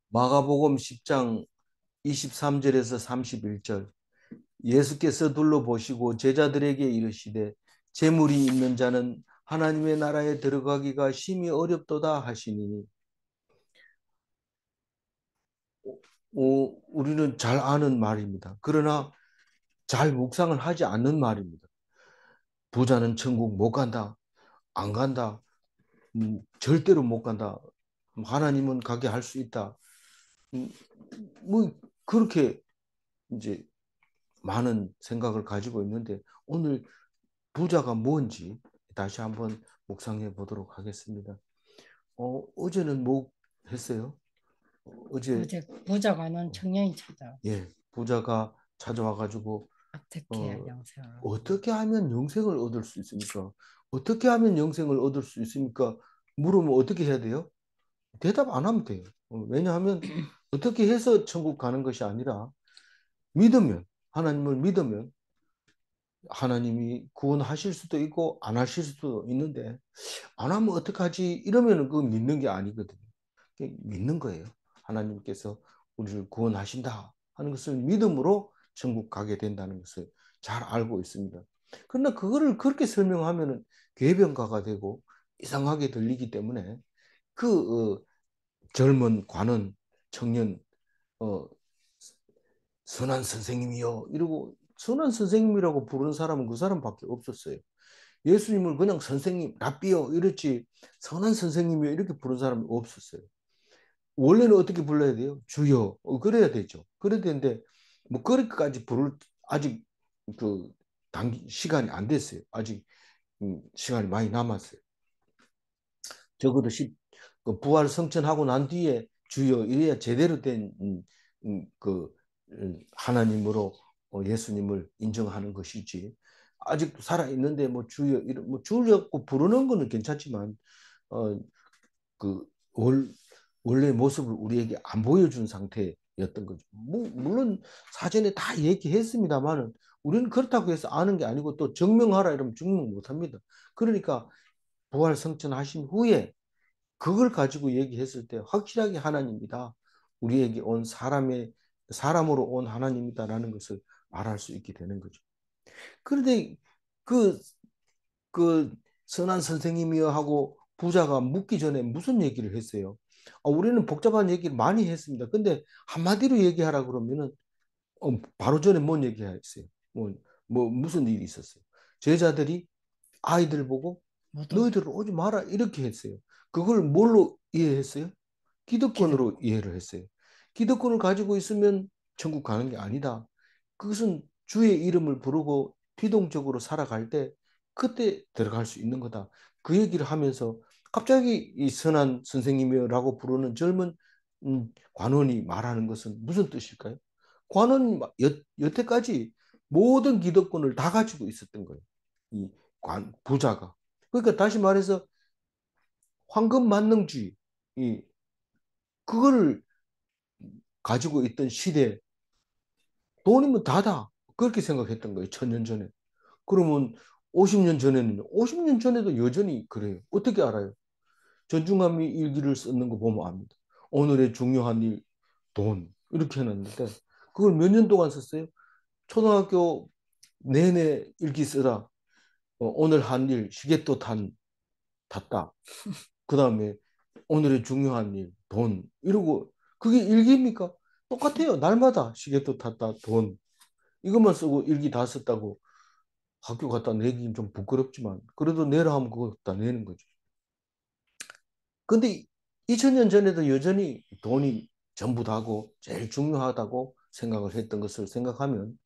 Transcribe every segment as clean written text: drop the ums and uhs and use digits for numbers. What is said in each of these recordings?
마가복음 10장 23절에서 31절. 예수께서 둘러보시고 제자들에게 이르시되 재물이 있는 자는 하나님의 나라에 들어가기가 심히 어렵도다 하시니. 우리는 잘 아는 말입니다. 그러나 잘 묵상을 하지 않는 말입니다. 부자는 천국 못 간다. 안 간다. 절대로 못 간다. 하나님은 가게 할 수 있다. 음, 뭐 그렇게 이제 많은 생각을 가지고 있는데, 오늘 부자가 뭔지 다시 한번 묵상해 보도록 하겠습니다. 어제는 뭐 했어요? 어제 어제 부자가는 청년이 찾아 부자가 찾아와 가지고 어떻게 해야 어, 영생을 얻나? 어떻게 하면 영생을 얻을 수 있습니까? 어떻게 하면 영생을 얻을 수 있습니까? 물으면 어떻게 해야 돼요? 대답 안 하면 돼요. 왜냐하면 어떻게 해서 천국 가는 것이 아니라 믿으면, 하나님을 믿으면 하나님이 구원하실 수도 있고 안 하실 수도 있는데, 안 하면 어떡하지? 이러면 그 믿는 게 아니거든요. 믿는 거예요. 하나님께서 우리를 구원하신다 하는 것을 믿음으로 천국 가게 된다는 것을 잘 알고 있습니다. 그러나 그거를 그렇게 설명하면 궤변가가 되고 이상하게 들리기 때문에 그 젊은 관원 청년, 어, 선한 선생님이요 이러고, 선한 선생님이라고 부르는 사람은 그 사람밖에 없었어요. 예수님을 그냥 선생님, 랍비요 이랬지, 선한 선생님이요 이렇게 부르는 사람이 없었어요. 원래는 어떻게 불러야 돼요? 주여. 그래야 되죠. 그래야 되는데 뭐 그렇게까지 부를 아직 그 시간이 안 됐어요. 아직 시간이 많이 남았어요. 적어도 그 부활 성천하고 난 뒤에 주여 이래야 제대로 된 하나님으로 예수님을 인정하는 것이지. 아직도 살아 있는데 뭐 주여 이런 뭐 주려고 부르는 거는 괜찮지만 어, 그 원래 모습을 우리에게 안 보여준 상태였던 거죠. 뭐, 물론 사전에 다 얘기했습니다만은 우리는 그렇다고 해서 아는 게 아니고, 또 증명하라 이러면 증명 못 합니다. 그러니까 부활 성천하신 후에 그걸 가지고 얘기했을 때 확실하게 하나님이다. 우리에게 온 사람으로 온 하나님이다라는 것을 말할 수 있게 되는 거죠. 그런데 그, 그 선한 선생님이여 하고 부자가 묻기 전에 무슨 얘기를 했어요? 우리는 복잡한 얘기를 많이 했습니다. 근데 한마디로 얘기하라 그러면은 바로 전에 뭔 얘기했어요? 무슨 일이 있었어요? 제자들이 아이들 보고 모두 너희들 오지 마라 이렇게 했어요. 그걸 뭘로 이해했어요? 기득 기득권으로 이해를 했어요. 기득권을 가지고 있으면 천국 가는 게 아니다. 그것은 주의 이름을 부르고 피동적으로 살아갈 때 그때 들어갈 수 있는 거다. 그 얘기를 하면서 갑자기 이 선한 선생님이라고 부르는 젊은 관원이 말하는 것은 무슨 뜻일까요? 관원이 여태까지 모든 기득권을 다 가지고 있었던 거예요. 이 부자가. 그러니까 다시 말해서 황금 만능주의, 이 그거를 가지고 있던 시대, 돈이면 다다. 그렇게 생각했던 거예요. 1000년 전에. 그러면 50년 전에는, 50년 전에도 여전히 그래요. 어떻게 알아요? 전중함이 일기를 쓰는 거 보면 압니다. 오늘의 중요한 일, 돈. 이렇게 해놨는데, 그걸 몇 년 동안 썼어요? 초등학교 내내 일기 쓰라. 오늘 한 일, 시계도 탔다. 그 다음에 오늘의 중요한 일, 돈. 이러고, 그게 일기입니까? 똑같아요. 날마다 시계도 탔다, 돈. 이것만 쓰고 일기 다 썼다고 학교 갖다 내긴 좀 부끄럽지만, 그래도 내라 하면 그거 다 내는 거죠. 근데 2000년 전에도 여전히 돈이 전부 다고 제일 중요하다고 생각을 했던 것을 생각하면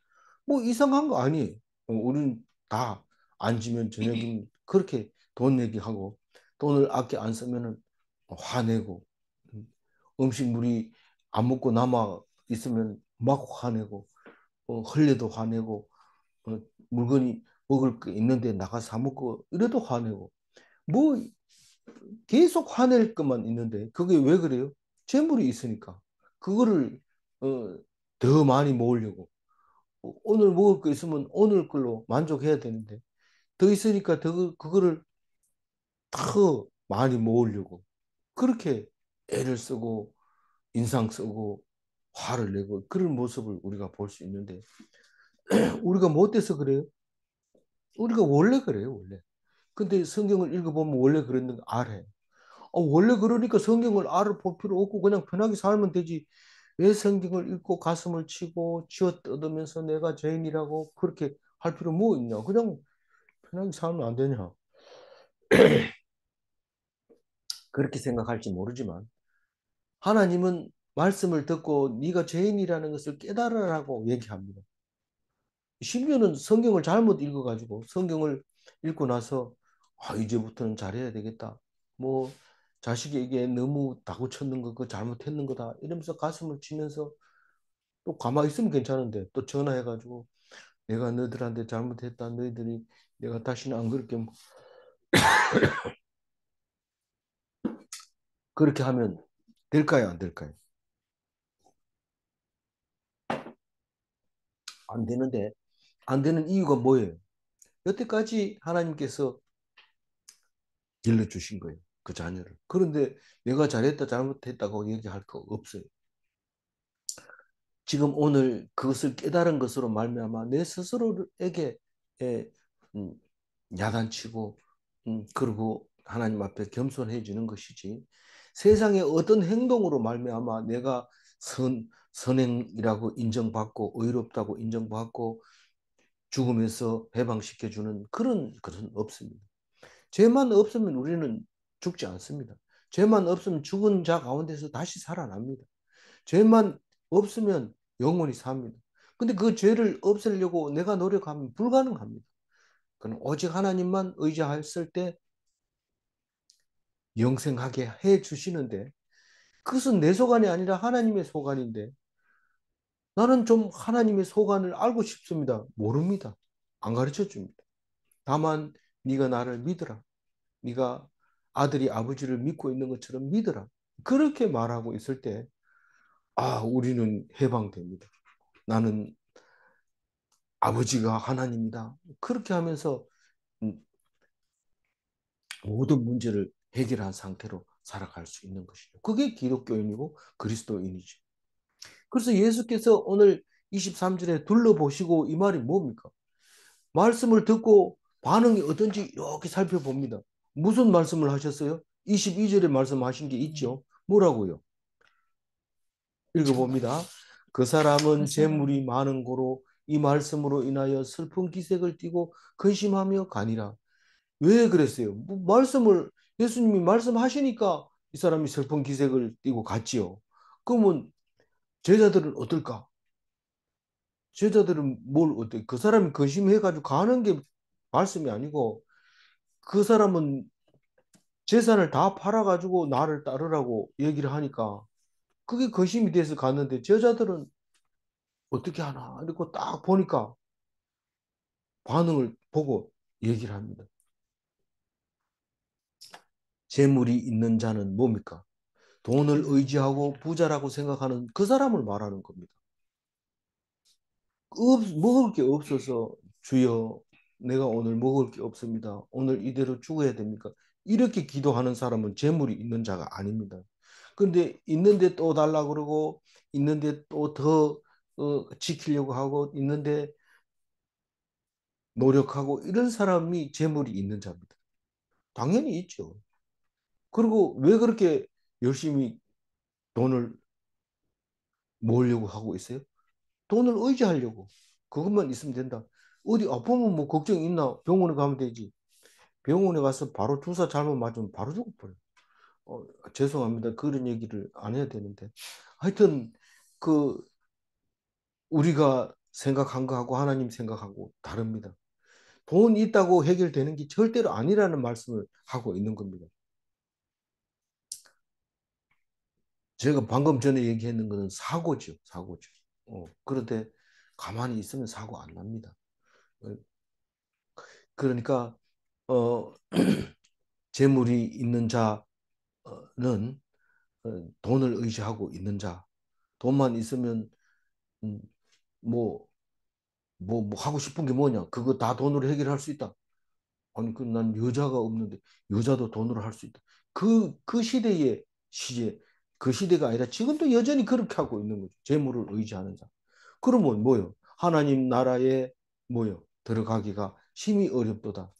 뭐 이상한 거 아니에요. 우리는 다 앉으면 저녁이면 그렇게 돈 얘기하고, 돈을 아껴 안 쓰면은 화내고, 음식물이 안 먹고 남아 있으면 막 화내고, 흘려도 화내고, 어, 물건이 먹을 게 있는데 나가서 사 먹고 이래도 화내고, 뭐 계속 화낼 것만 있는데 그게 왜 그래요? 재물이 있으니까 그거를 어, 더 많이 모으려고, 오늘 먹을 거 있으면 오늘 걸로 만족해야 되는데 더 있으니까 더 그거를 더 많이 모으려고 그렇게 애를 쓰고 인상 쓰고 화를 내고 그런 모습을 우리가 볼 수 있는데 우리가 못돼서 그래요? 우리가 원래 그래요, 원래. 근데 성경을 읽어보면 원래 그랬는 거 알아요. 원래 그러니까 성경을 알아볼 필요 없고 그냥 편하게 살면 되지. 왜 성경을 읽고 가슴을 치고 쥐어 뜯으면서 내가 죄인이라고 그렇게 할 필요 뭐 있냐. 그냥 편하게 살면 안 되냐. 그렇게 생각할지 모르지만 하나님은 말씀을 듣고 네가 죄인이라는 것을 깨달으라고 얘기합니다. 심지어는 성경을 잘못 읽어가지고 성경을 읽고 나서 이제부터는 잘해야 되겠다. 뭐 자식에게 너무 다구쳤는 거 그거 잘못했는 거다. 이러면서 가슴을 치면서 또 가만히 있으면 괜찮은데 또 전화해가지고 내가 너희들한테 잘못했다. 너희들이 내가 다시는 안 그렇게 그렇게 하면 될까요? 안 될까요? 안 되는데 안 되는 이유가 뭐예요? 여태까지 하나님께서 길러주신 거예요. 그 자녀를. 그런데 내가 잘했다 잘못했다고 얘기할 거 없어요. 지금 오늘 그것을 깨달은 것으로 말미암아 내 스스로에게 예, 음, 야단치고 그리고 하나님 앞에 겸손해지는 것이지 세상의 어떤 행동으로 말미암아 내가 선행이라고 인정받고 의롭다고 인정받고 죽음에서 해방시켜주는 그런 것은 없습니다. 죄만 없으면 우리는 죽지 않습니다. 죄만 없으면 죽은 자 가운데서 다시 살아납니다. 죄만 없으면 영원히 삽니다. 근데 그 죄를 없애려고 내가 노력하면 불가능합니다. 그는 오직 하나님만 의지했을 때 영생하게 해 주시는데 그것은 내 소관이 아니라 하나님의 소관인데 나는 좀 하나님의 소관을 알고 싶습니다. 모릅니다. 안 가르쳐 줍니다. 다만 네가 나를 믿으라. 네가 아들이 아버지를 믿고 있는 것처럼 믿으라. 그렇게 말하고 있을 때 우리는 해방됩니다. 나는 아버지가 하나님이다. 그렇게 하면서 음, 모든 문제를 해결한 상태로 살아갈 수 있는 것이죠. 그게 기독교인이고 그리스도인이죠. 그래서 예수께서 오늘 23절에 둘러보시고 이 말이 뭡니까? 말씀을 듣고 반응이 어떤지 이렇게 살펴봅니다. 무슨 말씀을 하셨어요? 22절에 말씀하신 게 있죠. 뭐라고요? 읽어봅니다. 그 사람은 재물이 많은 고로 이 말씀으로 인하여 슬픈 기색을 띠고 근심하며 가니라. 왜 그랬어요? 말씀을 예수님이 말씀하시니까 이 사람이 슬픈 기색을 띠고 갔지요. 그러면 제자들은 어떨까? 제자들은 뭘 어때? 그 사람이 근심해가지고 가는 게 말씀이 아니고 그 사람은 재산을 다 팔아가지고 나를 따르라고 얘기를 하니까 그게 근심이 돼서 갔는데 제자들은 어떻게 하나? 이러고 딱 보니까 반응을 보고 얘기를 합니다. 재물이 있는 자는 뭡니까? 돈을 의지하고 부자라고 생각하는 그 사람을 말하는 겁니다. 먹을 게 없어서 주여 내가 오늘 먹을 게 없습니다. 오늘 이대로 죽어야 됩니까? 이렇게 기도하는 사람은 재물이 있는 자가 아닙니다. 그런데 있는데 또 달라 그러고 있는데 또 더 지키려고 하고 있는데 노력하고 이런 사람이 재물이 있는 자입니다. 당연히 있죠. 그리고 왜 그렇게 열심히 돈을 모으려고 하고 있어요? 돈을 의지하려고. 그것만 있으면 된다. 어디 아프면 뭐 걱정 있나? 병원에 가면 되지. 병원에 가서 바로 주사 잘못 맞으면 바로 죽어버려. 죄송합니다. 그런 얘기를 안 해야 되는데. 하여튼 그 우리가 생각한 거하고 하나님 생각하고 다릅니다. 돈 있다고 해결되는 게 절대로 아니라는 말씀을 하고 있는 겁니다. 제가 방금 전에 얘기했는 것은 사고죠. 사고죠. 그런데 가만히 있으면 사고 안 납니다. 어, 그러니까 어, 재물이 있는 자는 돈을 의지하고 있는 자, 돈만 있으면 음, 뭐, 뭐 하고 싶은 게 뭐냐? 그거 다 돈으로 해결할 수 있다. 아니, 난 여자가 없는데 여자도 돈으로 할 수 있다. 그 시대의 시제 그 시대가 아니라 지금도 여전히 그렇게 하고 있는 거죠. 재물을 의지하는 자. 그러면 뭐요? 하나님 나라에 뭐요? 들어가기가 심히 어렵도다.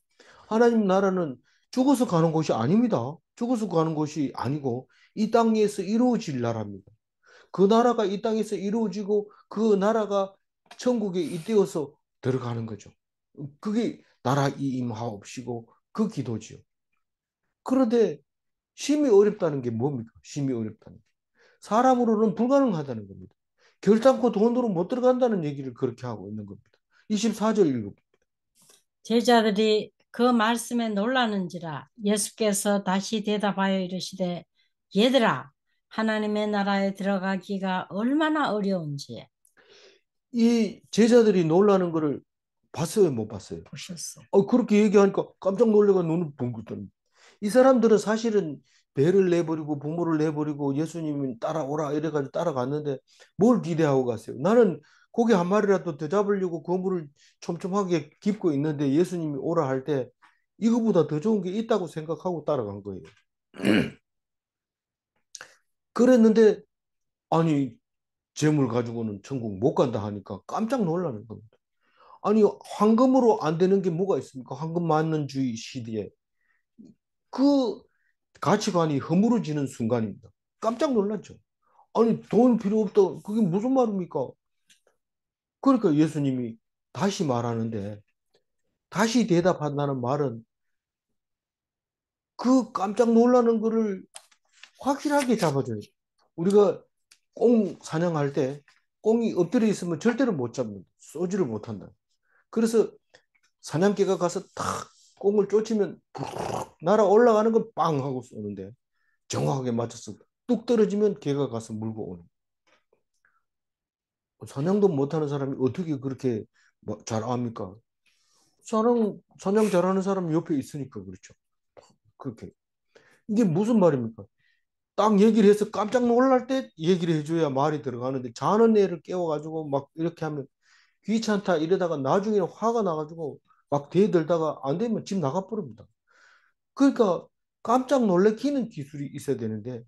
하나님 나라는 죽어서 가는 곳이 아닙니다. 죽어서 가는 곳이 아니고 이 땅에서 이루어질 나라입니다. 그 나라가 이 땅에서 이루어지고 그 나라가 천국에 잇대어서 들어가는 거죠. 그게 나라 임하옵시고 그 기도지요. 그런데 심히 어렵다는 게 뭡니까? 심히 어렵다는 게. 사람으로는 불가능하다는 겁니다. 결단코 돈으로 못 들어간다는 얘기를 그렇게 하고 있는 겁니다. 24절 읽어. 제자들이 그 말씀에 놀라는지라 예수께서 다시 대답하여 이르시되 얘들아 하나님의 나라에 들어가기가 얼마나 어려운지 이 제자들이 놀라는 거를 봤어요, 못 봤어요? 보셨어. 그렇게 얘기하니까 깜짝 놀래가 눈을 붕 뜨는. 이 사람들은 사실은 배를 내버리고 부모를 내버리고 예수님이 따라오라 이래가지고 따라갔는데 뭘 기대하고 갔어요? 나는 고기 한 마리라도 더 잡으려고 그물을 촘촘하게 깁고 있는데 예수님이 오라 할 때 이거보다 더 좋은 게 있다고 생각하고 따라간 거예요. 그랬는데 아니 재물 가지고는 천국 못 간다 하니까 깜짝 놀라는 겁니다. 아니 황금으로 안 되는 게 뭐가 있습니까? 황금 만는주의 시대에 그 가치관이 허물어지는 순간입니다. 깜짝 놀랐죠. 아니 돈 필요 없다. 그게 무슨 말입니까? 그러니까 예수님이 다시 말하는데 다시 대답한다는 말은 그 깜짝 놀라는 거를 확실하게 잡아줘요. 우리가 꽁 사냥할 때 꽁이 엎드려 있으면 절대로 못 잡는다. 쏘지를 못한다. 그래서 사냥개가 가서 탁 꽁을 쫓으면 날아 올라가는 건 빵 하고 쏘는데 정확하게 맞춰서 뚝 떨어지면 개가 가서 물고 오는. 사냥도 못하는 사람이 어떻게 그렇게 잘합니까? 사냥 잘하는 사람 옆에 있으니까 그렇죠. 그렇게. 이게 무슨 말입니까? 딱 얘기를 해서 깜짝 놀랄 때 얘기를 해줘야 말이 들어가는데 자는 애를 깨워가지고 막 이렇게 하면 귀찮다 이러다가 나중에 화가 나가지고 막 대들다가 안 되면 집 나가버립니다. 그러니까 깜짝 놀래키는 기술이 있어야 되는데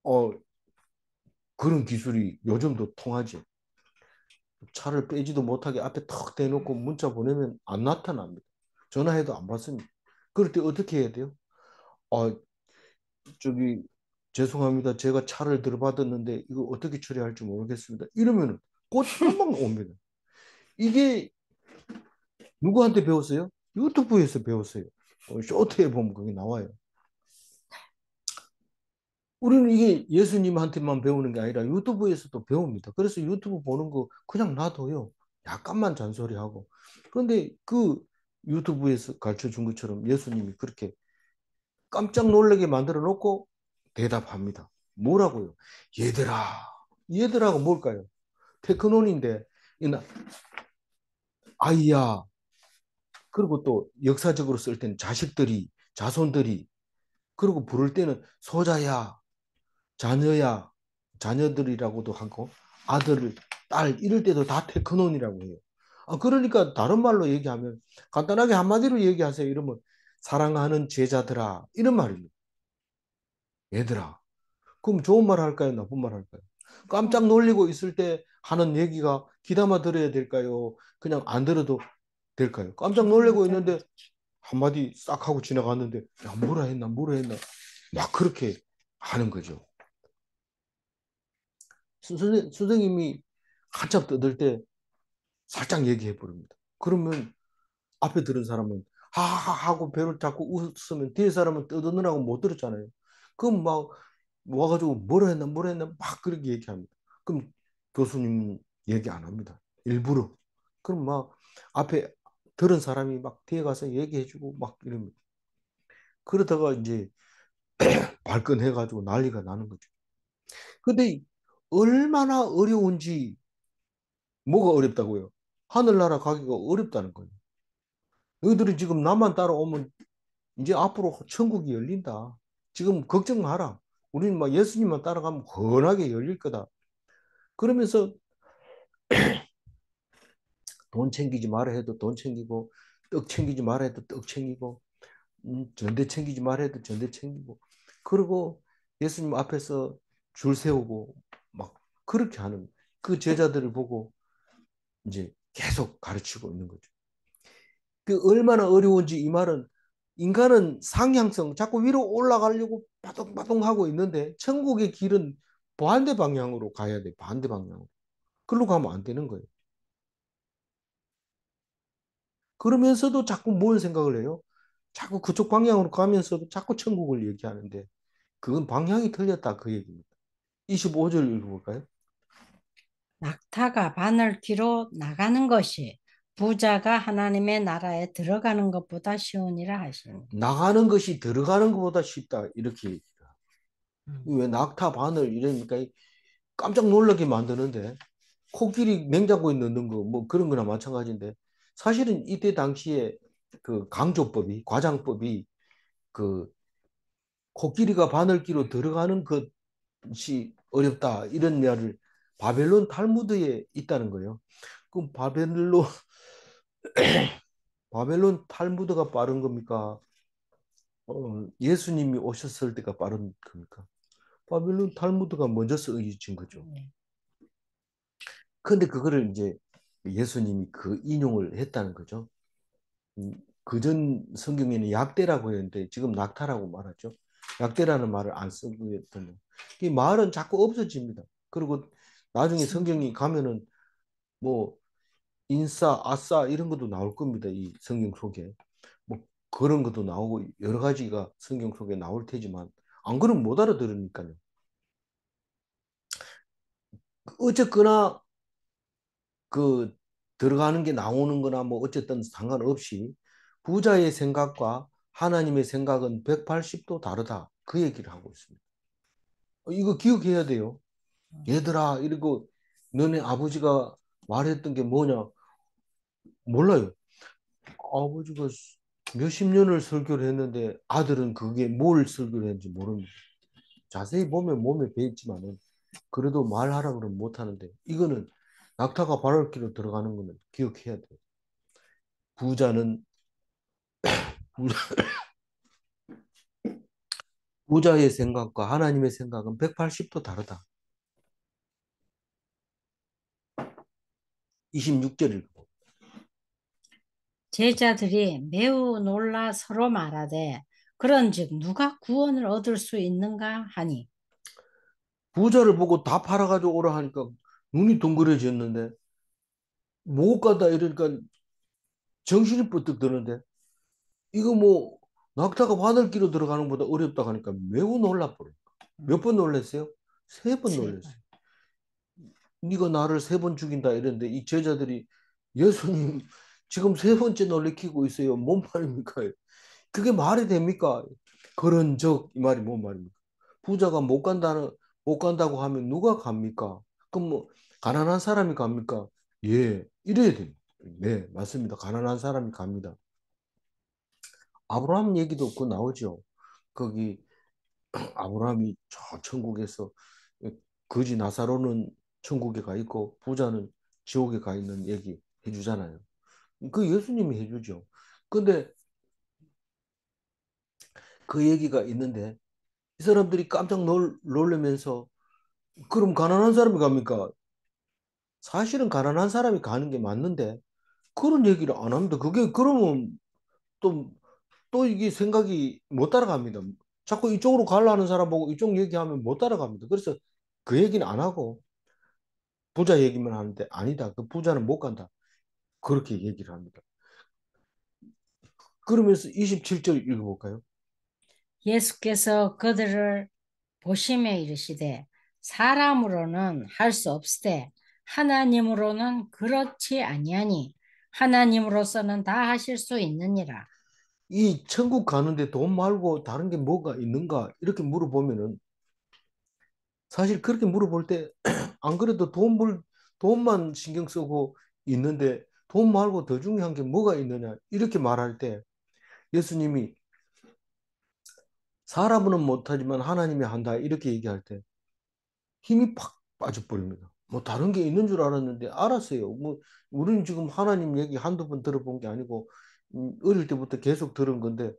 어 그런 기술이 요즘도 통하지. 차를 빼지도 못하게 앞에 턱 대놓고 문자 보내면 안 나타납니다. 전화해도 안 받습니다. 그럴 때 어떻게 해야 돼요? 어, 저기 죄송합니다. 제가 차를 들어받았는데 이거 어떻게 처리할지 모르겠습니다. 이러면 곧 금방 옵니다. 이게 누구한테 배웠어요? 유튜브에서 배웠어요. 쇼트에 보면 그게 나와요. 우리는 이게 예수님한테만 배우는 게 아니라 유튜브에서도 배웁니다. 그래서 유튜브 보는 거 그냥 놔둬요. 약간만 잔소리하고. 그런데 그 유튜브에서 가르쳐 준 것처럼 예수님이 그렇게 깜짝 놀라게 만들어 놓고 대답합니다. 뭐라고요? 얘들아. 얘들아가 뭘까요? 테크논인데, 아이야. 그리고 또 역사적으로 쓸 때는 자식들이, 자손들이, 그리고 부를 때는 소자야, 자녀야, 자녀들이라고도 하고 아들, 딸 이럴 때도 다 테크논이라고 해요. 그러니까 다른 말로 얘기하면 간단하게 한마디로 얘기하세요. 이러면 사랑하는 제자들아 이런 말입니다. 얘들아. 그럼 좋은 말 할까요? 나쁜 말 할까요? 깜짝 놀리고 있을 때 하는 얘기가 귀담아 들어야 될까요? 그냥 안 들어도 될까요? 깜짝 놀래고 있는데 한마디 싹 하고 지나갔는데 야 뭐라 했나 뭐라 했나 막 그렇게 하는 거죠. 선생님이 한참 떠들 때 살짝 얘기해 버립니다. 그러면 앞에 들은 사람은 하하 하고 배를 잡고 웃으면 뒤에 사람은 떠드느라고 못 들었잖아요. 그럼 막 와가지고 뭐라 했나 막 그렇게 얘기합니다. 그럼 교수님은 얘기 안 합니다. 일부러. 그럼 막 앞에 들은 사람이 막 뒤에 가서 얘기해주고 막 이럽니다. 그러다가 이제 발끈해가지고 난리가 나는 거죠. 근데 얼마나 어려운지 뭐가 어렵다고요? 하늘나라 가기가 어렵다는 거예요. 너희들이 지금 나만 따라오면 이제 앞으로 천국이 열린다. 지금 걱정 마라. 우리는 막 예수님만 따라가면 헌하게 열릴 거다. 그러면서 돈 챙기지 마라 해도 돈 챙기고, 떡 챙기지 마라 해도 떡 챙기고, 전대 챙기지 마라 해도 전대 챙기고, 그리고 예수님 앞에서 줄 세우고 막 그렇게 하는 그 제자들을 보고 이제 계속 가르치고 있는 거죠. 그 얼마나 어려운지 이 말은 인간은 상향성 자꾸 위로 올라가려고 바둥바둥 하고 있는데 천국의 길은 반대 방향으로 가야 돼. 반대 방향으로. 그걸로 가면 안 되는 거예요. 그러면서도 자꾸 뭘 생각을 해요? 자꾸 그쪽 방향으로 가면서도 자꾸 천국을 얘기하는데 그건 방향이 틀렸다 그 얘기입니다. 25절 읽어볼까요? 낙타가 바늘 뒤로 나가는 것이 부자가 하나님의 나라에 들어가는 것보다 쉬우니라 하시니. 나가는 것이 들어가는 것보다 쉽다 이렇게 얘기해요. 음. 왜 낙타 바늘 이러니까 깜짝 놀라게 만드는데 코끼리 냉장고에 넣는 거 뭐 그런 거나 마찬가지인데 사실은 이때 당시에 그 강조법이 과장법이 그 코끼리가 바늘귀로 들어가는 것이 어렵다 이런 말을 바벨론 탈무드에 있다는 거예요. 그럼 바벨론 탈무드가 빠른 겁니까? 예수님이 오셨을 때가 빠른 겁니까? 바벨론 탈무드가 먼저 쓰여진 거죠. 네. 근데 그거를 이제 예수님이 그 인용을 했다는 거죠. 그전 성경에는 약대라고 했는데 지금 낙타라고 말하죠. 약대라는 말을 안 쓰고 했던 이 말은 자꾸 없어집니다. 그리고 나중에 성경이 가면은 뭐 인싸, 아싸 이런 것도 나올 겁니다. 이 성경 속에. 뭐 그런 것도 나오고 여러 가지가 성경 속에 나올 테지만 안 그러면 못 알아들으니까요. 어쨌거나 그 들어가는 게 나오는 거나 뭐 어쨌든 상관없이 부자의 생각과 하나님의 생각은 180도 다르다. 그 얘기를 하고 있습니다. 이거 기억해야 돼요. 얘들아, 이러고 너네 아버지가 말했던 게 뭐냐? 몰라요. 아버지가 몇십 년을 설교를 했는데 아들은 그게 뭘 설교를 했는지 모릅니다. 자세히 보면 몸에 배있지만은 그래도 말하라 그러면 못하는데 이거는 낙타가 발을길로 들어가는 거는 기억해야 돼요. 부자는 부자의 생각과 하나님의 생각은 180도 다르다. 26절 읽고. 제자들이 매우 놀라 서로 말하되 그런즉 누가 구원을 얻을 수 있는가 하니. 부자를 보고 다 팔아가지고 오라 하니까 눈이 동그래졌는데 못 가다 이러니까 정신이 뻗뜩 드는데 이거 뭐 낙타가 바늘기로 들어가는 것보다 어렵다 하니까 매우 놀라버려. 몇 번 놀랐어요? 세 번 놀랐어요. 제발. 네가 나를 세 번 죽인다 이랬는데 이 제자들이 예수님 지금 세 번째 놀래키고 있어요. 뭔 말입니까? 그게 말이 됩니까? 그런 적 이 말이 뭔 말입니까? 부자가 못 간다고 하면 누가 갑니까? 그럼 뭐 가난한 사람이 갑니까? 예, 이래야 돼요. 네, 맞습니다. 가난한 사람이 갑니다. 아브라함 얘기도 그 나오죠. 거기 아브라함이 저 천국에서 거지 나사로는 천국에 가 있고 부자는 지옥에 가 있는 얘기 해주잖아요. 그 예수님이 해주죠. 근데 그 얘기가 있는데 이 사람들이 깜짝 놀라면서 그럼 가난한 사람이 갑니까? 사실은 가난한 사람이 가는 게 맞는데 그런 얘기를 안 합니다. 그게 그러면 또, 또 이게 생각이 못 따라갑니다. 자꾸 이쪽으로 가려는 사람 보고 이쪽 얘기하면 못 따라갑니다. 그래서 그 얘기는 안 하고 부자 얘기만 하는데 아니다. 그 부자는 못 간다. 그렇게 얘기를 합니다. 그러면서 27절 읽어볼까요? 예수께서 그들을 보시며 이르시되 사람으로는 할 수 없으되 하나님으로는 그렇지 아니하니 하나님으로서는 다 하실 수 있느니라. 이 천국 가는데 돈 말고 다른 게 뭐가 있는가? 이렇게 물어보면은 사실 그렇게 물어볼 때 안 그래도 돈만 신경 쓰고 있는데 돈 말고 더 중요한 게 뭐가 있느냐? 이렇게 말할 때 예수님이 사람은 못하지만 하나님이 한다. 이렇게 얘기할 때 힘이 팍 빠져버립니다. 뭐 다른 게 있는 줄 알았는데 알았어요. 뭐 우리는 지금 하나님 얘기 한두 번 들어본 게 아니고 어릴 때부터 계속 들은 건데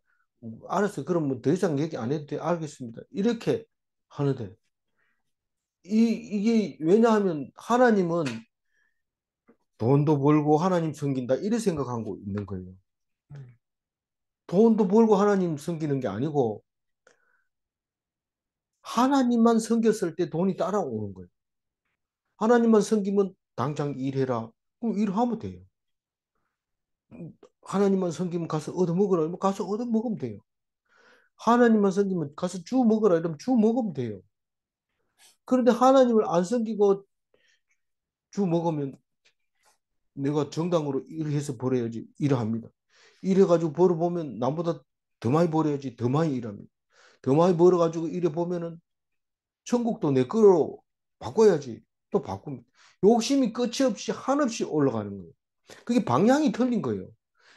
알았어요. 그럼 뭐 더 이상 얘기 안 해도 돼. 알겠습니다. 이렇게 하는데 이게 왜냐하면 하나님은 돈도 벌고 하나님 섬긴다 이래 생각하고 있는 거예요. 돈도 벌고 하나님 섬기는 게 아니고 하나님만 섬겼을 때 돈이 따라오는 거예요. 하나님만 섬기면 당장 일해라. 그럼 일하면 돼요. 하나님만 섬기면 가서 얻어먹으라. 이러면 가서 얻어먹으면 돼요. 하나님만 섬기면 가서 주 먹으라. 이러면 주 먹으면 돼요. 그런데 하나님을 안 섬기고 주 먹으면 내가 정당으로 일해서 벌어야지 일합니다. 일해가지고 벌어보면 남보다 더 많이 벌어야지 더 많이 일합니다. 더 많이 벌어가지고 일해 보면은 천국도 내 거로 바꿔야지 또 바꿉니다. 욕심이 끝이 없이 한없이 올라가는 거예요. 그게 방향이 틀린 거예요.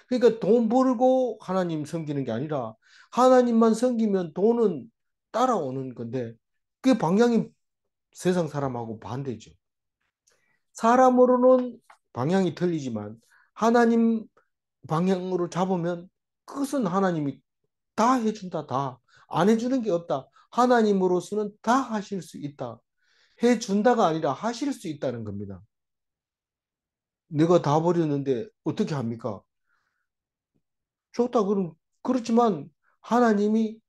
그러니까 돈 벌고 하나님 섬기는 게 아니라 하나님만 섬기면 돈은 따라오는 건데 그 방향이 세상 사람하고 반대죠. 사람으로는 방향이 틀리지만 하나님 방향으로 잡으면 그것은 하나님이 다 해준다, 다. 안 해주는 게 없다. 하나님으로서는 다 하실 수 있다. 해준다가 아니라 하실 수 있다는 겁니다. 내가 다 버렸는데 어떻게 합니까? 좋다, 그럼, 그렇지만 하나님이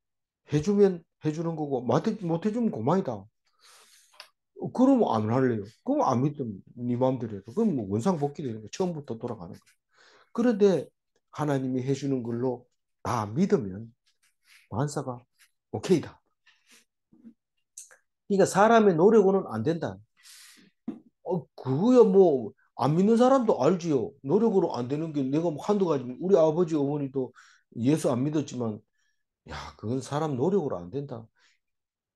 해주면 해주는 거고, 못 해주면 그만이다. 그러면 안 할래요. 그럼 안 믿으면 네 마음대로 해도. 그럼 뭐 원상복귀 되는 거 처음부터 돌아가는 거. 그런데 하나님이 해주는 걸로 다 믿으면 만사가 오케이다. 그러니까 사람의 노력으로는 안 된다. 그거야 뭐 안 믿는 사람도 알지요. 노력으로 안 되는 게 내가 뭐 한두 가지. 우리 아버지 어머니도 예수 안 믿었지만 야 그건 사람 노력으로 안 된다.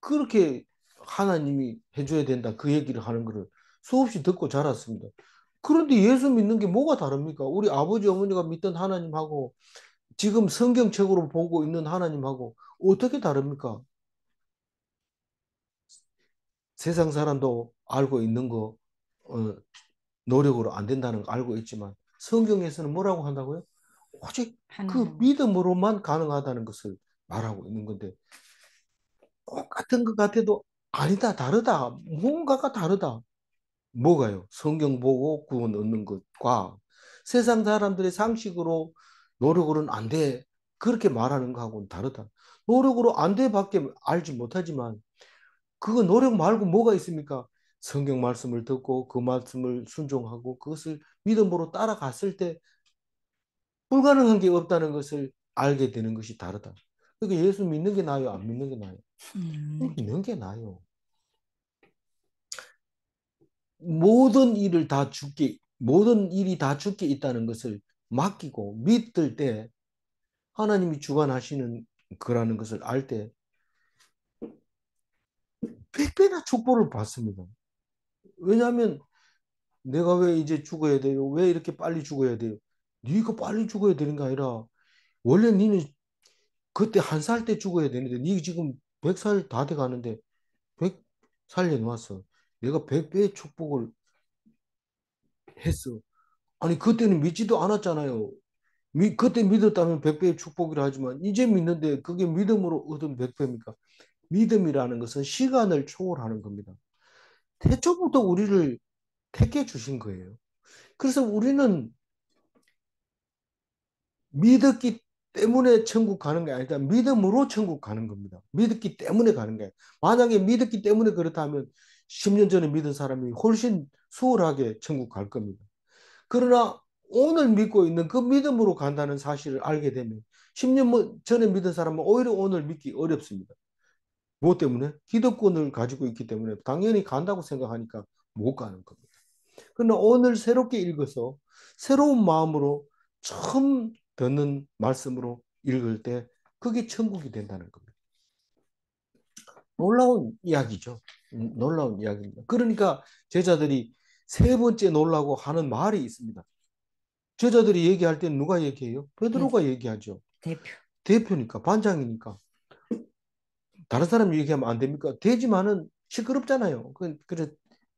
그렇게 하나님이 해줘야 된다. 그 얘기를 하는 거를 수없이 듣고 자랐습니다. 그런데 예수 믿는 게 뭐가 다릅니까? 우리 아버지 어머니가 믿던 하나님하고 지금 성경책으로 보고 있는 하나님하고 어떻게 다릅니까? 세상 사람도 알고 있는 거 어, 노력으로 안 된다는 거 알고 있지만 성경에서는 뭐라고 한다고요? 오직 그 하나님. 믿음으로만 가능하다는 것을 말하고 있는 건데 똑같은 것 같아도 아니다, 다르다. 뭔가가 다르다. 뭐가요? 성경 보고 구원 얻는 것과 세상 사람들의 상식으로 노력으로는 안 돼. 그렇게 말하는 거하고는 다르다. 노력으로 안 돼밖에 알지 못하지만 그거 노력 말고 뭐가 있습니까? 성경 말씀을 듣고 그 말씀을 순종하고 그것을 믿음으로 따라갔을 때 불가능한 게 없다는 것을 알게 되는 것이 다르다. 그러니까 예수 믿는 게 나아요? 안 믿는 게 나아요? 믿는 게. 믿는 게 나아요. 모든 일이 다 죽게 있다는 것을 맡기고 믿을 때 하나님이 주관하시는 거라는 것을 알 때 백배나 축복을 받습니다. 왜냐하면 내가 왜 이제 죽어야 돼요? 왜 이렇게 빨리 죽어야 돼요? 네가 빨리 죽어야 되는 게 아니라 원래 니는 그때 한 살 때 죽어야 되는데 니 지금 100살 다 돼 가는데 100 살려놓았어. 내가 100배의 축복을 했어. 아니 그때는 믿지도 않았잖아요. 그때 믿었다면 100배의 축복이라 하지만 이제 믿는데 그게 믿음으로 얻은 100배입니까? 믿음이라는 것은 시간을 초월하는 겁니다. 태초부터 우리를 택해 주신 거예요. 그래서 우리는 믿었기 때문에 천국 가는 게 아니다. 믿음으로 천국 가는 겁니다. 믿었기 때문에 가는 거예요. 만약에 믿었기 때문에 그렇다면 10년 전에 믿은 사람이 훨씬 수월하게 천국 갈 겁니다. 그러나 오늘 믿고 있는 그 믿음으로 간다는 사실을 알게 되면 10년 전에 믿은 사람은 오히려 오늘 믿기 어렵습니다. 무엇 때문에? 기득권을 가지고 있기 때문에 당연히 간다고 생각하니까 못 가는 겁니다. 그러나 오늘 새롭게 읽어서 새로운 마음으로 처음 듣는 말씀으로 읽을 때 그게 천국이 된다는 겁니다. 놀라운 이야기죠. 놀라운 이야기입니다. 그러니까 제자들이 세 번째 놀라고 하는 말이 있습니다. 제자들이 얘기할 때는 누가 얘기해요? 베드로가 얘기하죠. 대표. 대표니까, 반장이니까. 다른 사람 얘기하면 안 됩니까? 되지만은 시끄럽잖아요. 그래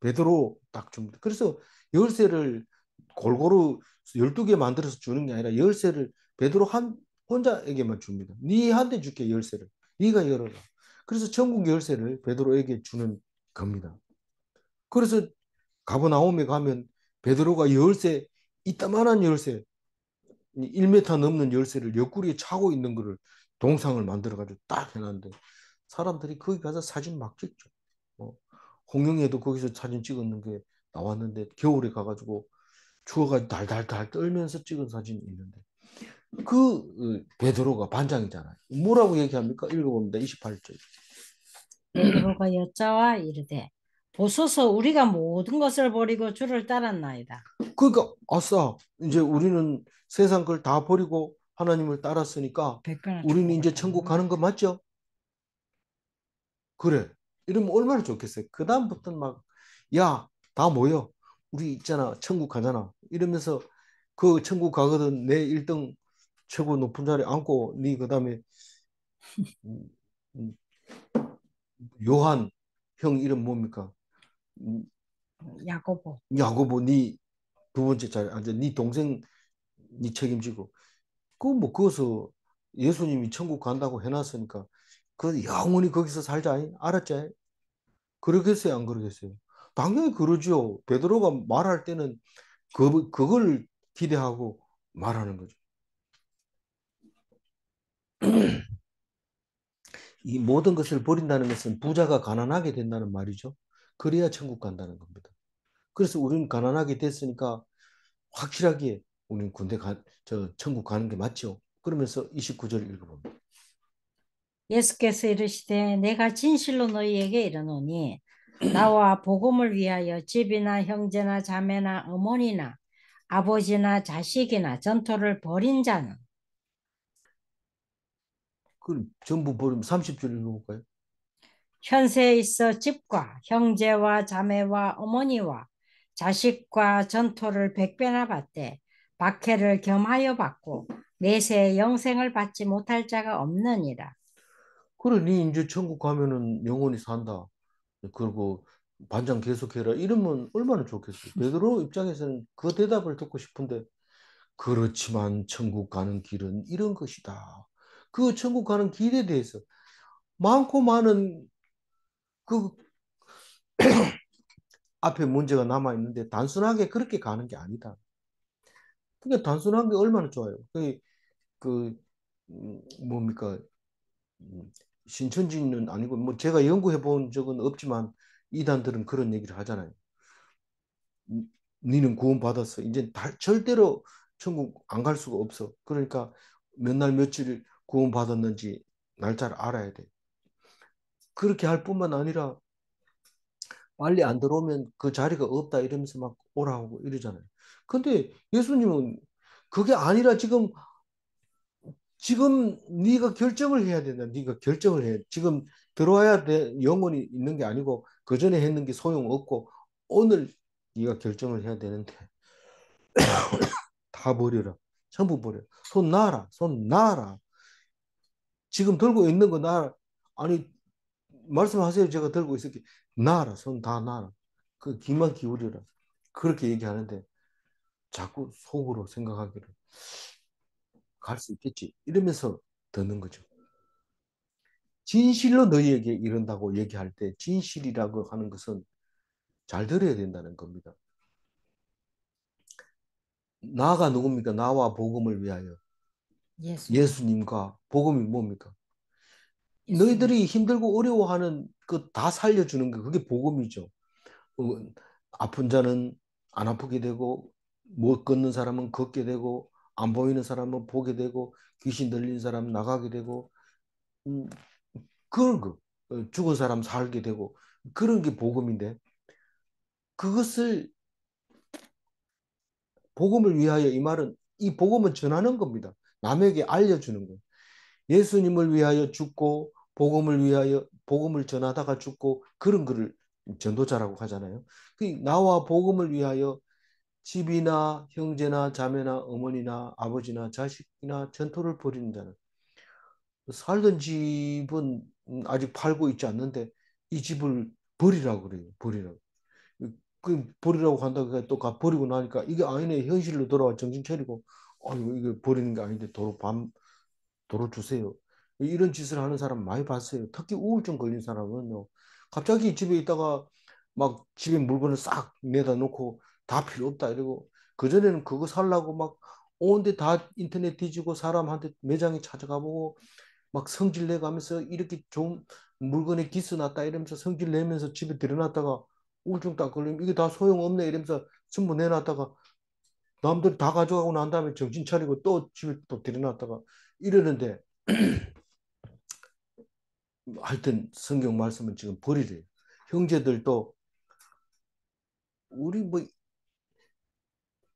베드로 딱 줍니다. 그래서 열쇠를 골고루 12개 만들어서 주는 게 아니라 열쇠를 베드로 한 혼자에게만 줍니다. 네 한 대 줄게 열쇠를. 네가 열어라. 그래서 천국 열쇠를 베드로에게 주는 겁니다. 그래서 가버나움에 가면 베드로가 열쇠, 이따만한 열쇠, 1m 넘는 열쇠를 옆구리에 차고 있는 거를 동상을 만들어가지고 딱 해놨는데 사람들이 거기 가서 사진 막 찍죠. 어, 홍영애도 거기서 사진 찍었는 게 나왔는데 겨울에 가가지고 추워가지고 달달달 떨면서 찍은 사진이 있는데 베드로가 반장이잖아요. 뭐라고 얘기합니까? 읽어봅니다. 28절. 베드로가 여자와 이르되 보소서 우리가 모든 것을 버리고 주를 따랐나이다. 그러니까 아싸 이제 우리는 세상 걸 다 버리고 하나님을 따랐으니까 백배나 우리는 축복을 이제 천국 받는다. 가는 거 맞죠? 그래. 이러면 얼마나 좋겠어요. 그다음부터는 막, 야, 다 모여. 우리 있잖아. 천국 가잖아. 이러면서 그 천국 가거든 내 1등 최고 높은 자리 앉고 네 그다음에 음, 음, 요한 형 이름 뭡니까? 음, 야고보. 야고보 네 두 번째 자리 앉아. 네 동생 네 책임지고. 그것을 예수님이 천국 간다고 해놨으니까 그 영원히 거기서 살자. 알았지? 그러겠어요, 안 그러겠어요? 당연히 그러죠. 베드로가 말할 때는 그걸 기대하고 말하는 거죠. 이 모든 것을 버린다는 것은 부자가 가난하게 된다는 말이죠. 그래야 천국 간다는 겁니다. 그래서 우리는 가난하게 됐으니까 확실하게 우리는 천국 가는 게 맞죠. 그러면서 29절 읽어봅니다. 예수께서 이르시되 내가 진실로 너희에게 이르노니 나와 복음을 위하여 집이나 형제나 자매나 어머니나 아버지나 자식이나 전토를 벌인 자는 그럼 전부 버리면 30절 읽어볼까요? 현세에 있어 집과 형제와 자매와 어머니와 자식과 전토를 백배나 받되 박해를 겸하여 받고 내세 영생을 받지 못할 자가 없느니라. 그러니 이제 천국 가면은 영원히 산다. 그리고 반장 계속해라. 이러면 얼마나 좋겠어요. 베드로 입장에서는 그 대답을 듣고 싶은데 그렇지만 천국 가는 길은 이런 것이다. 그 천국 가는 길에 대해서 많고 많은 그 앞에 문제가 남아 있는데 단순하게 그렇게 가는 게 아니다. 그게 단순한 게 얼마나 좋아요. 그 뭡니까 음, 신천지는 아니고 뭐 제가 연구해 본 적은 없지만 이단들은 그런 얘기를 하잖아요. 니는 구원받았어. 이제 절대로 천국 안 갈 수가 없어. 그러니까 몇 날 며칠 구원받았는지 날짜를 알아야 돼. 그렇게 할 뿐만 아니라 빨리 안 들어오면 그 자리가 없다 이러면서 막 오라고 이러잖아요. 근데 예수님은 그게 아니라 지금 네가 결정을 해야 된다. 네가 결정을 해. 지금 들어와야 돼. 영혼이 있는 게 아니고 그 전에 했는 게 소용없고 오늘 네가 결정을 해야 되는데 다 버려라. 전부 버려. 손 놔라. 손 놔라. 지금 들고 있는 거 놔라. 아니 말씀하세요. 제가 들고 있을게. 놔라. 손 다 놔라. 그 귀만 기울여라. 그렇게 얘기하는데 자꾸 속으로 생각하기를 갈 수 있겠지. 이러면서 듣는 거죠. 진실로 너희에게 이른다고 얘기할 때 진실이라고 하는 것은 잘 들어야 된다는 겁니다. 나가 누굽니까? 나와 복음을 위하여. 예수님, 예수님과 복음이 뭡니까? 예수님. 너희들이 힘들고 어려워하는 그 다 살려주는 거 그게 복음이죠. 어, 아픈 자는 안 아프게 되고 못 걷는 사람은 걷게 되고 안 보이는 사람은 보게 되고 귀신 들린 사람 나가게 되고 음, 그런 거 죽은 사람 살게 되고 그런 게 복음인데 그것을 복음을 위하여 이 말은 이 복음은 전하는 겁니다. 남에게 알려주는 거예요. 예수님을 위하여 죽고 복음을 위하여 복음을 전하다가 죽고 그런 거를 전도자라고 하잖아요. 그 나와 복음을 위하여 집이나 형제나 자매나 어머니나 아버지나 자식이나 전토를 벌이는 자는 살던 집은 아직 팔고 있지 않는데 이 집을 버리라고 그래요. 버리라고. 그 버리라고 한다고 또 버리고 나니까 이게 아니네 현실로 돌아와 정신 차리고 이거 버리는 게 아닌데 도로 주세요. 이런 짓을 하는 사람 많이 봤어요. 특히 우울증 걸린 사람은요. 갑자기 집에 있다가 막 집에 물건을 싹 내다 놓고 다 필요 없다 이러고 그전에는 그거 살라고 막 온데 다 인터넷 뒤지고 사람한테 매장에 찾아가 보고 막 성질 내가면서 이렇게 좀 물건에 기스 났다 이러면서 성질 내면서 집에 들여놨다가 우울증 딱 걸리면 이게 다 소용없네 이러면서 전부 내놨다가 남들 다 가져가고 난 다음에 정신 차리고 또 집에 또 들여놨다가 이러는데 하여튼 성경 말씀은 지금 버리래요. 형제들도 우리 뭐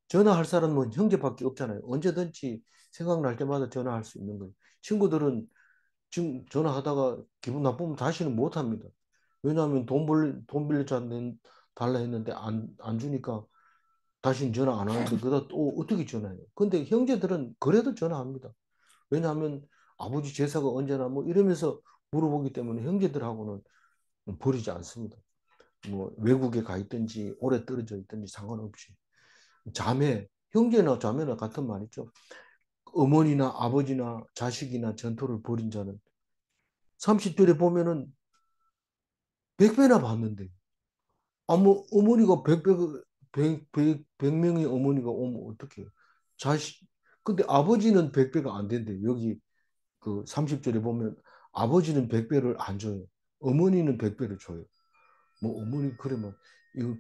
전화할 사람은 형제밖에 없잖아요. 언제든지 생각날 때마다 전화할 수 있는 거예요. 친구들은 지금 전화하다가 기분 나쁘면 다시는 못 합니다. 왜냐하면 돈 달라 했는데 안 주니까 다시는 전화 안 하는데 그다 또 어떻게 전화해요? 근데 형제들은 그래도 전화합니다. 왜냐하면 아버지 제사가 언제나 뭐 이러면서 물어보기 때문에 형제들하고는 버리지 않습니다. 뭐 외국에 가 있든지 오래 떨어져 있든지 상관없이 형제나 자매나 같은 말이죠. 어머니나 아버지나 자식이나 전토를 벌인 자는 30절에 보면은 100배나 받는데 아무 어머니가 100명의 어머니가 오면 어떡해요? 자식 근데 아버지는 100배가 안 된대. 여기 그 30절에 보면 아버지는 100배를 안 줘요. 어머니는 100배를 줘요. 뭐 어머니 그러면 이거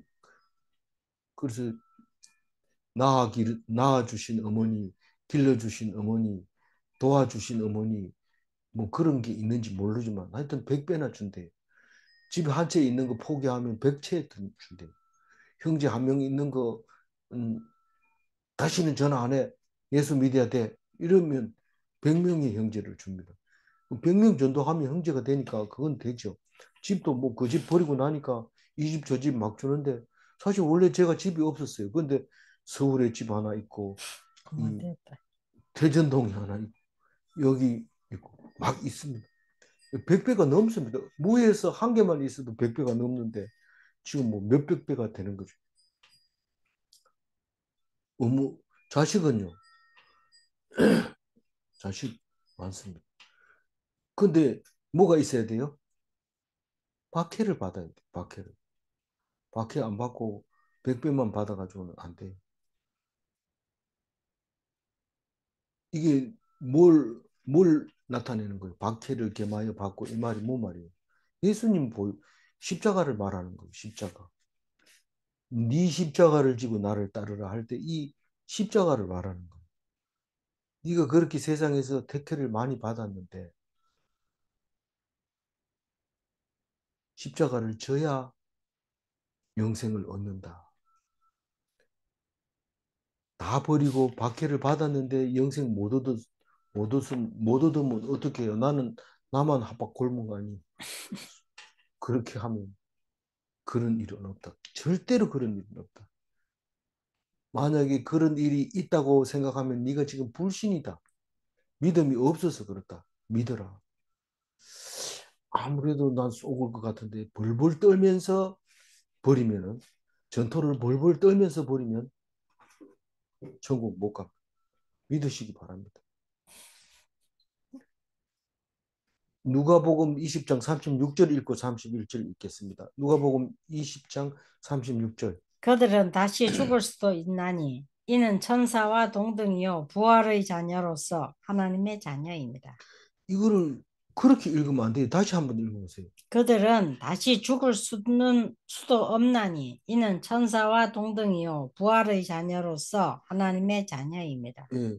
그래서 낳아주신 어머니, 길러주신 어머니, 도와주신 어머니, 뭐 그런 게 있는지 모르지만 하여튼 100배나 준대. 집에 한 채 있는 거 포기하면 100채 준대. 형제 한 명 있는 거, 다시는 전화 안 해. 예수 믿어야 돼. 이러면 100명의 형제를 줍니다. 100명 전도하면 형제가 되니까 그건 되죠. 집도 뭐 그 집 버리고 나니까 이 집 저 집 막 주는데 사실 원래 제가 집이 없었어요. 근데 서울에 집 하나 있고 어, 이 됐다. 대전동에 하나 있고 여기 있고 막 있습니다. 100배가 넘습니다. 무에서 한 개만 있어도 100배가 넘는데 지금 뭐 몇백 배가 되는 거죠. 어머, 자식은요. 자식 많습니다. 근데 뭐가 있어야 돼요? 박해를 받아야 돼. 박해를. 박해 안 받고 100배만 받아가지고는 안 돼요. 이게 뭘 나타내는 거예요? 박해를 개마여 받고 이 말이 뭐 말이에요? 예수님 십자가를 말하는 거예요. 십자가. 네 십자가를 지고 나를 따르라 할 때 이 십자가를 말하는 거예요. 네가 그렇게 세상에서 택해를 많이 받았는데 십자가를 져야 영생을 얻는다. 다 버리고 박해를 받았는데 영생 못 얻으면 어떻게 해요? 나만 합박 골문 가니 그렇게 하면 그런 일은 없다. 절대로 그런 일은 없다. 만약에 그런 일이 있다고 생각하면 네가 지금 불신이다. 믿음이 없어서 그렇다. 믿어라. 아무래도 난 속을 것 같은데 벌벌 떨면서 버리면은 전토를 벌벌 떨면서 버리면 천국 못 갑니다. 믿으시기 바랍니다. 누가복음 20장 36절 읽고 31절 읽겠습니다. 누가복음 20장 36절. 그들은 다시 죽을 수도 있나니 이는 천사와 동등이요 부활의 자녀로서 하나님의 자녀입니다. 이거를 그렇게 읽으면 안 돼요. 다시 한번 읽어보세요. 그들은 다시 죽을 수도 없나니 이는 천사와 동등이요 부활의 자녀로서 하나님의 자녀입니다. 예.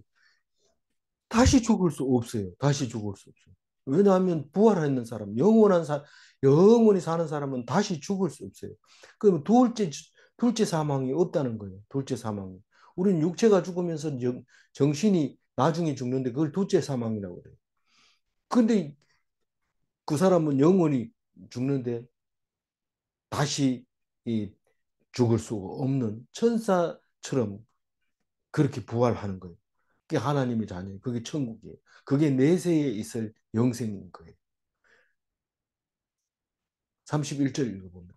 다시 죽을 수 없어요. 다시 죽을 수 없어요. 왜냐하면 부활하는 사람, 영원히 사는 사람은 다시 죽을 수 없어요. 그럼 둘째 사망이 없다는 거예요. 둘째 사망이. 우리는 육체가 죽으면서 정신이 나중에 죽는데 그걸 둘째 사망이라고 그래요. 근데 그 사람은 영원히 죽는데 다시 이 죽을 수가 없는 천사처럼 그렇게 부활하는 거예요. 그게 하나님의 자녀예요. 그게 천국이에요. 그게 내세에 있을 영생인 거예요. 31절 읽어봅니다.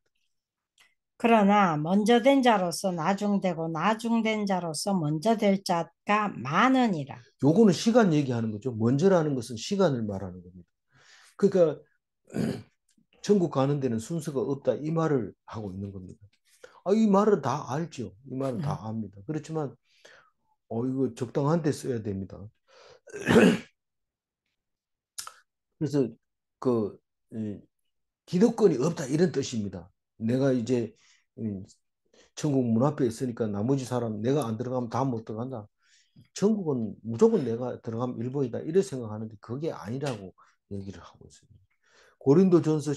그러나 먼저 된 자로서 나중되고 나중된 자로서 먼저 될 자가 많으니라. 요거는 시간 얘기하는 거죠. 먼저라는 것은 시간을 말하는 겁니다. 그러니까 천국 가는 데는 순서가 없다 이 말을 하고 있는 겁니다. 이 말은 다 알죠. 이 말은 다 음. 압니다. 그렇지만 이거 적당한 데 써야 됩니다. 그래서 그 이, 기득권이 없다 이런 뜻입니다. 내가 이제 천국 문 앞에 있으니까 나머지 사람 내가 안 들어가면 다 못 들어간다. 천국은 무조건 내가 들어가면 일본이다 이렇게 생각하는데 그게 아니라고 얘기를 하고 있습니다. 고린도전서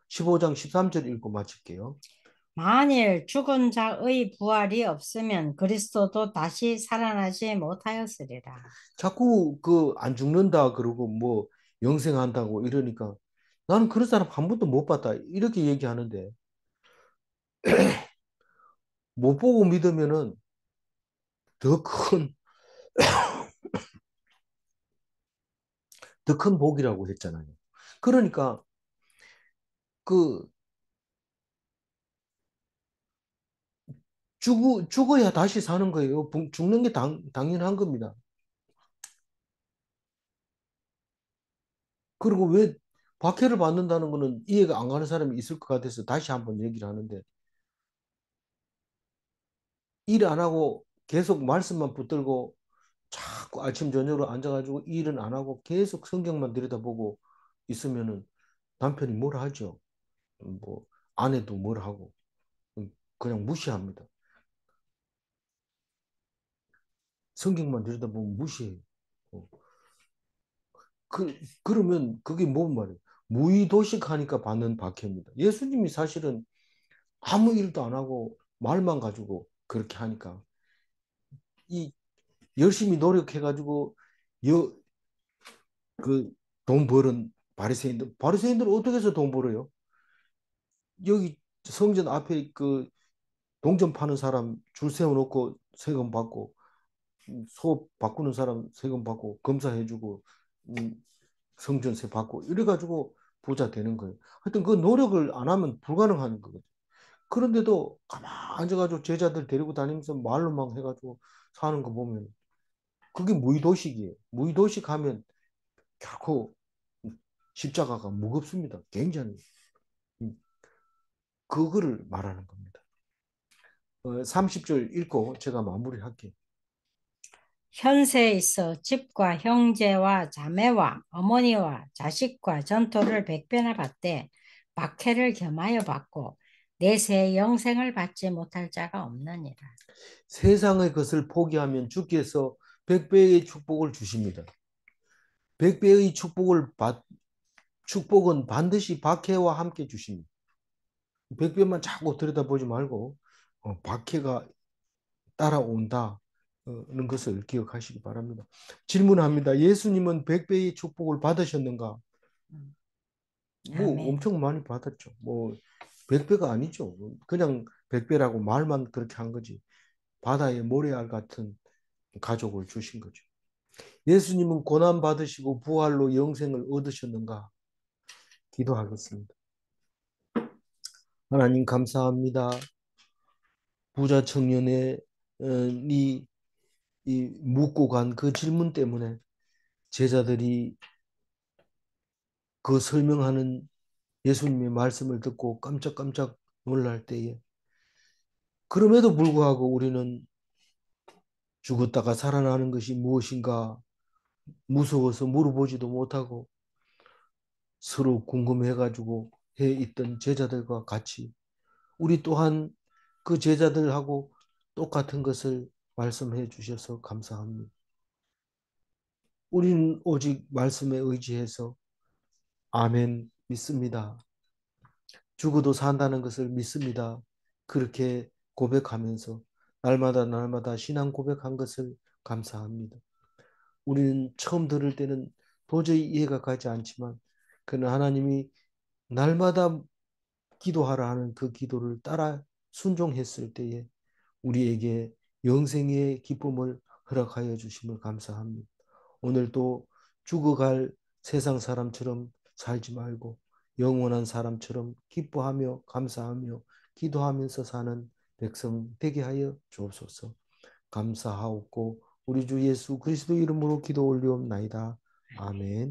15장 13절 읽고 마칠게요. 만일 죽은 자의 부활이 없으면 그리스도도 다시 살아나지 못하였으리라. 자꾸 그 안 죽는다 그러고 뭐 영생한다고 이러니까 나는 그런 사람 한 번도 못 봤다 이렇게 얘기하는데 못 보고 믿으면은 더 큰, 더 큰 복이라고 했잖아요. 그러니까 그 죽어야 다시 사는 거예요. 죽는 게 당연한 겁니다. 그리고 왜 박해를 받는다는 거는 이해가 안 가는 사람이 있을 것 같아서 다시 한번 얘기를 하는데 일 안 하고 계속 말씀만 붙들고 자꾸 아침 저녁으로 앉아가지고 일은 안 하고 계속 성경만 들여다보고 있으면은 남편이 뭐라 하죠. 뭐 아내도 뭐라 하고 그냥 무시합니다. 성경만 들여다보면 무시해요. 어. 그러면 그게 뭔 말이에요? 무의도식하니까 받는 박해입니다. 예수님이 사실은 아무 일도 안 하고 말만 가지고 그렇게 하니까 이 열심히 노력해가지고 그 돈 버는 바리새인들은 어떻게 해서 돈 벌어요? 여기 성전 앞에 그 동전 파는 사람 줄 세워놓고 세금 받고 소 바꾸는 사람 세금 받고 검사해주고 음, 성전세 받고 이래가지고 부자 되는 거예요. 하여튼 그 노력을 안 하면 불가능한 거거든요. 그런데도 가만 앉아가지고 제자들 데리고 다니면서 말로만 해가지고 사는 거 보면 그게 무의도식이에요. 무의도식하면 결코 십자가가 무겁습니다. 굉장히. 그거를 말하는 겁니다. 30절 읽고 제가 마무리할게요. 현세에 있어 집과 형제와 자매와 어머니와 자식과 전토를 백배나 받되 박해를 겸하여 받고 내세 영생을 받지 못할 자가 없느니라. 세상의 것을 포기하면 주께서 백배의 축복을 주십니다. 백배의 축복은 반드시 박해와 함께 주십니다. 백배만 자꾸 들여다보지 말고 박해가 따라온다는 것을 기억하시기 바랍니다. 질문합니다. 예수님은 백배의 축복을 받으셨는가? 뭐 아멘. 엄청 많이 받았죠. 뭐 백배가 아니죠. 그냥 백배라고 말만 그렇게 한 거지. 바다의 모래알 같은 가족을 주신 거죠. 예수님은 고난 받으시고 부활로 영생을 얻으셨는가? 기도하겠습니다. 하나님 감사합니다. 부자 청년의 이 묻고 간 그 질문 때문에 제자들이 그 설명하는 예수님의 말씀을 듣고 깜짝깜짝 놀랄 때에 그럼에도 불구하고 우리는 죽었다가 살아나는 것이 무엇인가 무서워서 물어보지도 못하고 서로 궁금해가지고 해 있던 제자들과 같이 우리 또한 그 제자들하고 똑같은 것을 말씀해 주셔서 감사합니다. 우리는 오직 말씀에 의지해서 아멘 믿습니다. 죽어도 산다는 것을 믿습니다. 그렇게 고백하면서 날마다 날마다 신앙 고백한 것을 감사합니다. 우리는 처음 들을 때는 도저히 이해가 가지 않지만 그는 하나님이 날마다 기도하라 하는 그 기도를 따라 순종했을 때에 우리에게 영생의 기쁨을 허락하여 주심을 감사합니다. 오늘도 죽어갈 세상 사람처럼 살지 말고 영원한 사람처럼 기뻐하며 감사하며 기도하면서 사는 백성 되게 하여 주옵소서. 감사하옵고 우리 주 예수 그리스도 이름으로 기도 올리옵나이다. 아멘.